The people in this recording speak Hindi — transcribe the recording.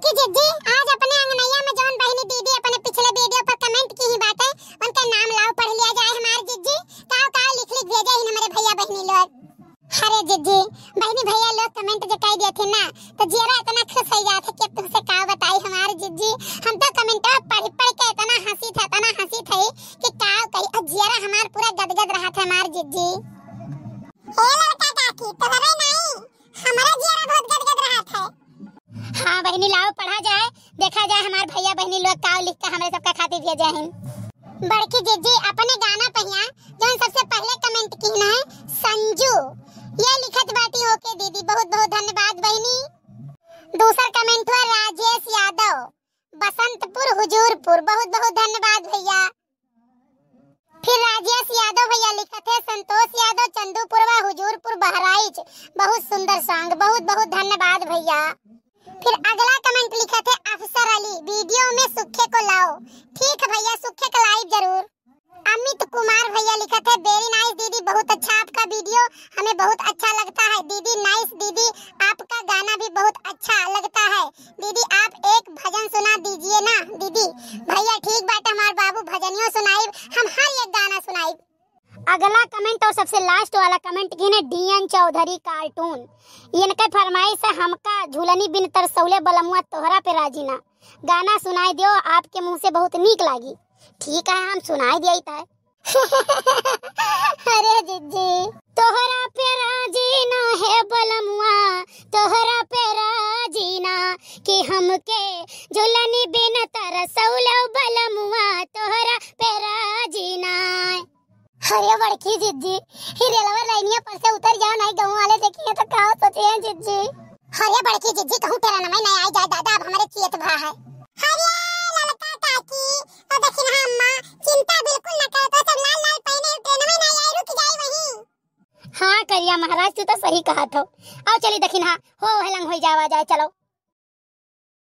बड़की जिज्जी आज अपने अंगनैया में जौन बहनी दीदी अपने पिछले वीडियो पर कमेंट की ही बात है उनका नाम लाओ पढ़ लिया जाए। हमारे जिज्जी काव लिख भेजे ही हमारे भैया बहनी लोग। अरे जिज्जी बहनी भैया लोग कमेंट जो कह दिए थे ना तो जीरा इतना खुश हो जाते कि तुमसे का बताई हमारे जिज्जी। हम तो कमेंट पढ़ के इतना हंसी थे कि काव कही और जीरा हमार पूरा गदगद रहा था हमारे जिज्जी। ए लड़का काकी तोहरे नहीं हमारा जीरा बहुत गदगद रहा था। हाँ बहनी लाओ पढ़ा जाए देखा जाए हमारे भैया बहनी लोग काव लिख के हमारे सबका खातिर भेजे हैं। बड़की जिज्जी अपने गाना पहिया जो सबसे पहले कमेंट की ना है संजू ये लिखत बाटी ओके दीदी बहुत बहुत धन्यवाद बहनी। दूसरा कमेंट हुआ राजेश यादव बसंतपुर हुजूरपुर बहुत बहुत धन्यवाद भैया। फिर राजेश यादव भैया लिखा थे संतोष यादव चंदूपुरवा हुजूरपुर बहराइच बहुत सुंदर सॉन्ग बहुत बहुत धन्यवाद भैया। फिर अगला कमेंट लिखा थे अफसर अली वीडियो में सुखे को लाओ। ठीक है भैया सुखे को लाइव जरूर। अमित कुमार भैया लिखा थे वेरी नाइस दीदी बहुत अच्छा आपका वीडियो हमें बहुत अच्छा लगता है दीदी नाइस दीदी आपका गाना भी बहुत अच्छा लगता है दीदी आप एक भजन सुना दीजिए ना दीदी। भैया ठीक बात हमारे बाबू भजनियों सुनाई हम हर एक गाना सुनाई। अगला कमेंट और सबसे लास्ट वाला कमेंट की ने डीएन चौधरी कार्टून इनके फरमाइश है हमका झूलनी बिन तरसौले बलमुआ तोहरा पे राजी ना गाना सुनाई दियो आपके मुंह से बहुत नीक लागी। ठीक है हम सुनाई दिया था। अरे जिज्जी तोहरा पे राजी ना है बलमुआ तोहरा पे राजी ना कि हमके झूलनी बिन तरसौले बलमुआ तोहरा पे राजी ना। अरे बड़की जिज्जी रेलवे लाइनिया पर से उतर जाओ नहीं गाँव वाले देखेंगे तो क्या सोचे हैं जिज्जी। अरे बड़की जिज्जी कहूँ तेरा नाम नहीं आई जाए दादा अब हमारे चेत भा है। अरे ललका काकी और देखिन अम्मा चिंता बिल्कुल न करे तो सब लाल लाल पहने ट्रेन में नहीं आई रुक जाए वहीं। हाँ करिया महाराज तू तो सही कहा था। आओ चली देखिन हाँ हो हलंग हो जावा जाए चलो।